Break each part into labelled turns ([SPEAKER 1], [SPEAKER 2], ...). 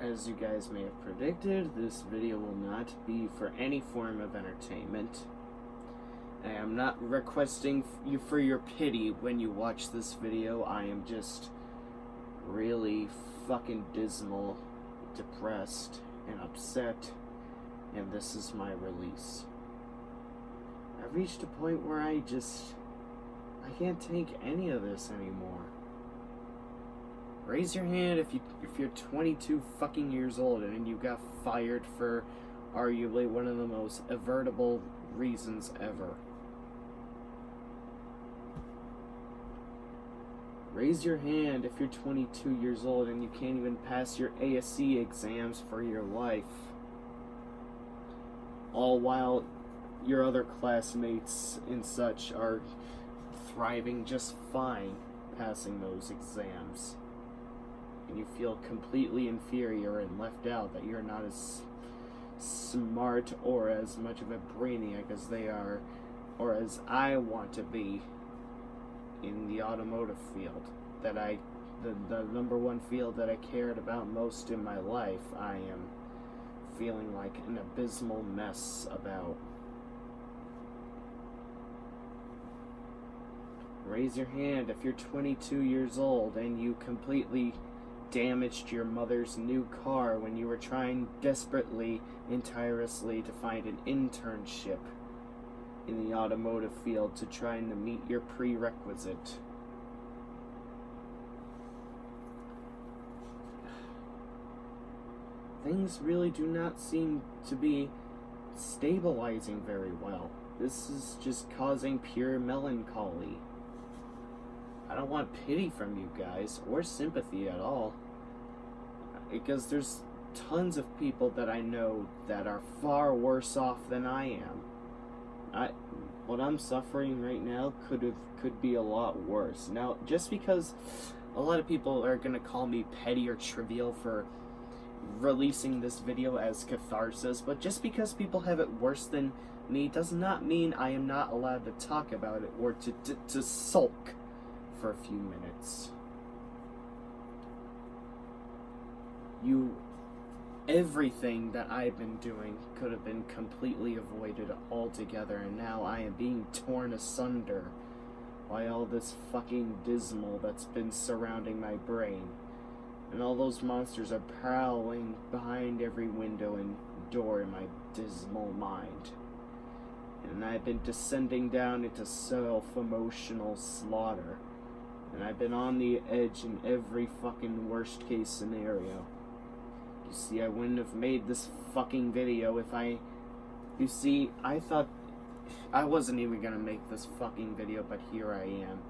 [SPEAKER 1] As you guys may have predicted, this video will not be for any form of entertainment. I am not requesting you for your pity when you watch this video. I am just really fucking dismal, depressed, and upset, and this is my release. I've reached a point where I can't take any of this anymore. Raise your hand if you're 22 fucking years old and you got fired for arguably one of the most avertible reasons ever. Raise your hand if you're 22 years old and you can't even pass your ASE exams for your life. All while your other classmates and such are thriving just fine passing those exams. And you feel completely inferior and left out, that you're not as smart or as much of a brainiac as they are, or as I want to be in the automotive field, that the number one field that I cared about most in my life. I am feeling like an abysmal mess about. Raise your hand if you're 22 years old and you completely damaged your mother's new car when you were trying desperately and tirelessly to find an internship in the automotive field to trying to meet your prerequisite. Things really do not seem to be stabilizing very well. This is just causing pure melancholy. I don't want pity from you guys, or sympathy at all, because there's tons of people that I know that are far worse off than I am. What I'm suffering right now could be a lot worse. Now, just because a lot of people are gonna call me petty or trivial for releasing this video as catharsis, but just because people have it worse than me does not mean I am not allowed to talk about it or to sulk for a few minutes. Everything that I've been doing could have been completely avoided altogether, and now I am being torn asunder by all this fucking dismal that's been surrounding my brain. And all those monsters are prowling behind every window and door in my dismal mind. And I've been descending down into self-emotional slaughter. And I've been on the edge in every fucking worst case scenario. You see, I wouldn't have made this fucking video if I thought I wasn't even gonna make this fucking video, but here I am.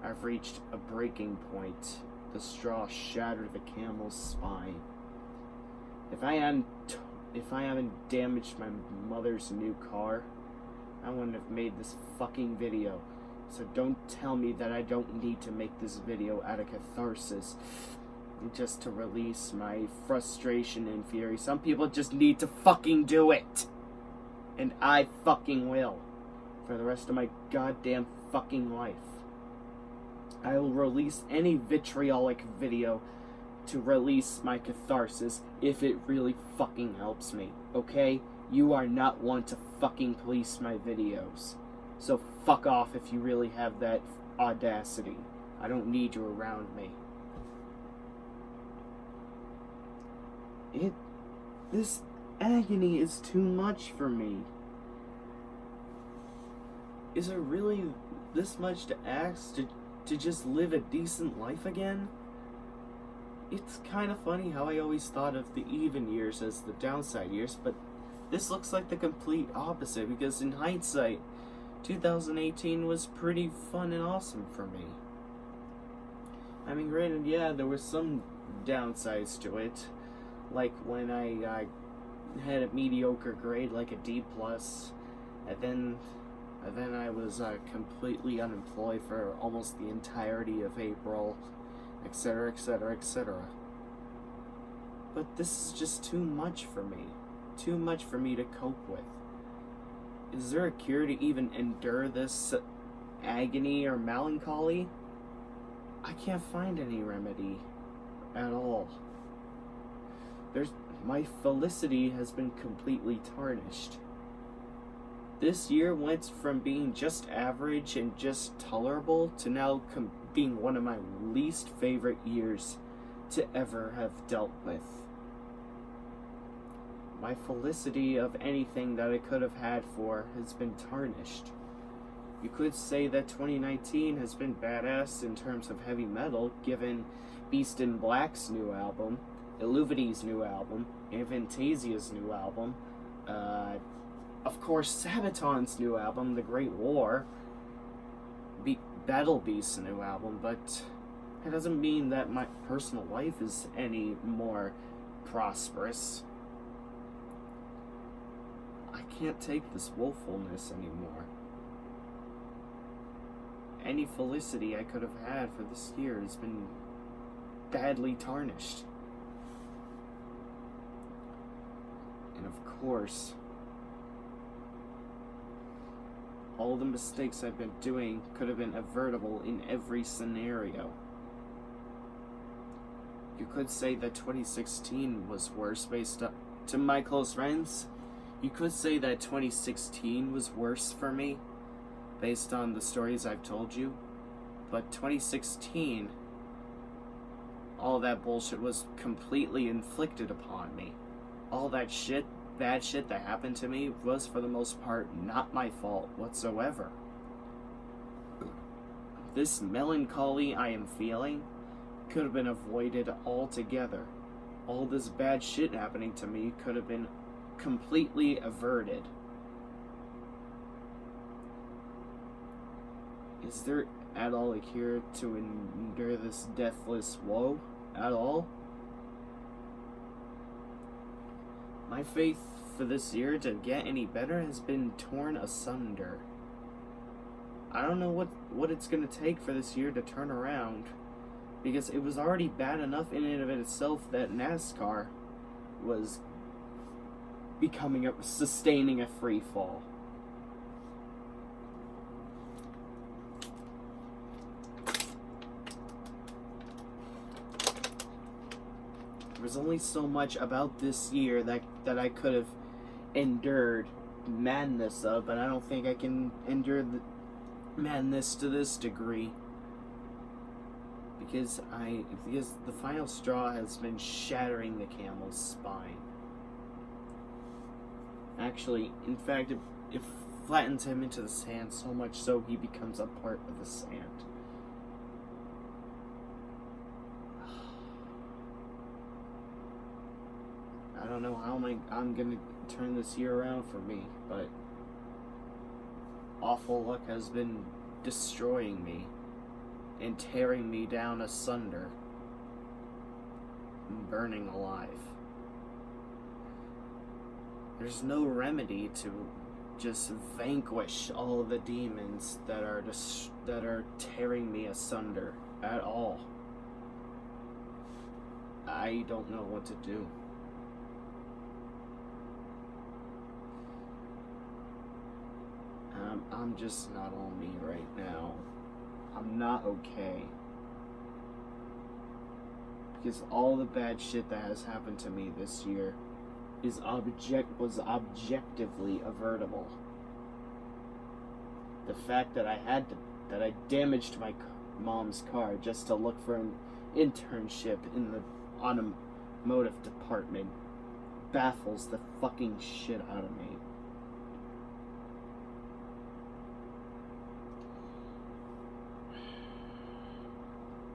[SPEAKER 1] I've reached a breaking point. The straw shattered the camel's spine. If I haven't damaged my mother's new car, I wouldn't have made this fucking video. So don't tell me that I don't need to make this video out of catharsis, just to release my frustration and fury. Some people just need to fucking do it. And I fucking will. For the rest of my goddamn fucking life. I will release any vitriolic video to release my catharsis if it really fucking helps me, okay? You are not one to fucking police my videos. So fuck off if you really have that audacity. I don't need you around me. This agony is too much for me. Is it really this much to ask to just live a decent life again? It's kind of funny how I always thought of the even years as the downside years, but this looks like the complete opposite, because in hindsight, 2018 was pretty fun and awesome for me. I mean, granted, yeah, there were some downsides to it, like when I had a mediocre grade, like a D+, and then I was completely unemployed for almost the entirety of April, etc., etc., etc. But this is just too much for me. Too much for me to cope with. Is there a cure to even endure this agony or melancholy? I can't find any remedy at all. my felicity has been completely tarnished. This year went from being just average and just tolerable to now being one of my least favorite years to ever have dealt with. My felicity of anything that I could have had for has been tarnished. You could say that 2019 has been badass in terms of heavy metal, given Beast in Black's new album, Illuvity's new album, Avantasia's new album, of course Sabaton's new album, The Great War, Battle Beast's new album, but it doesn't mean that my personal life is any more prosperous. I can't take this woefulness anymore. Any felicity I could have had for this year has been badly tarnished. And of course, all the mistakes I've been doing could have been avertible in every scenario. You could say that 2016 was worse based up to my close friends. You could say that 2016 was worse for me based on the stories I've told you. But 2016, all that bullshit was completely inflicted upon me. All that bad shit that happened to me was for the most part not my fault whatsoever. This melancholy I am feeling could have been avoided altogether. All this bad shit happening to me could have been completely averted. Is there at all a cure to endure this deathless woe at all? My faith for this year to get any better has been torn asunder. I don't know what it's going to take for this year to turn around, because it was already bad enough in and of itself that NASCAR was sustaining a free fall. There's only so much about this year that I could have endured madness of, but I don't think I can endure the madness to this degree. Because the final straw has been shattering the camel's spine. Actually, in fact, it flattens him into the sand so much so he becomes a part of the sand. I don't know how I'm gonna turn this year around for me, but awful luck has been destroying me and tearing me down asunder and burning alive. There's no remedy to just vanquish all of the demons that are tearing me asunder at all. I don't know what to do. I'm just not on me right now. I'm not okay. Because all the bad shit that has happened to me this year was objectively avertible. The fact that I damaged my mom's car just to look for an internship in the automotive department baffles the fucking shit out of me.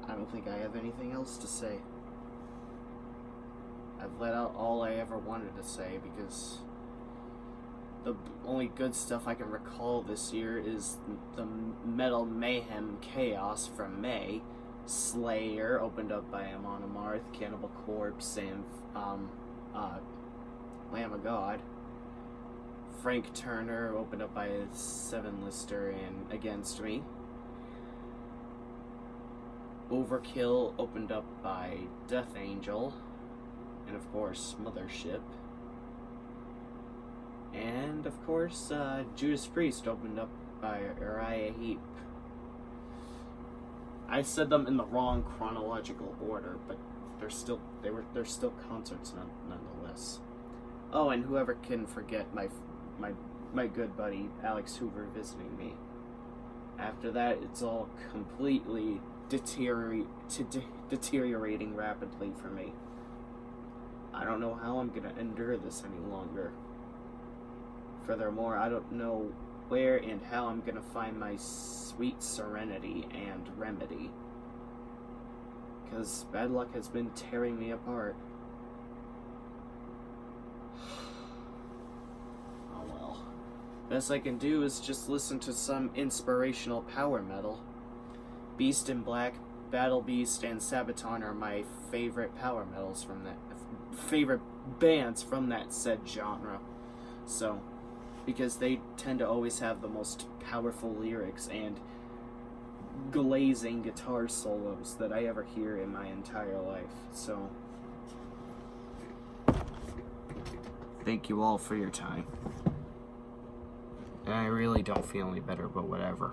[SPEAKER 1] I don't think I have anything else to say. I've let out all I ever wanted to say, because the only good stuff I can recall this year is the Metal Mayhem Chaos from May, Slayer, opened up by Amon Amarth, Cannibal Corpse, and Lamb of God. Frank Turner, opened up by Seven Lister and Against Me. Overkill, opened up by Death Angel, and of course Mothership. And of course Judas Priest, opened up by Uriah Heep. I said them in the wrong chronological order, but they're still concerts nonetheless. Oh, and whoever can forget my good buddy Alex Hoover visiting me. After that, it's all completely deteriorating rapidly for me. I don't know how I'm gonna endure this any longer. Furthermore, I don't know where and how I'm gonna find my sweet serenity and remedy. Because bad luck has been tearing me apart. Oh well. Best I can do is just listen to some inspirational power metal. Beast in Black, Battle Beast, and Sabaton are my favorite power metals from that favorite bands from that said genre. So, because they tend to always have the most powerful lyrics and glazing guitar solos that I ever hear in my entire life. So, thank you all for your time. And I really don't feel any better, but whatever.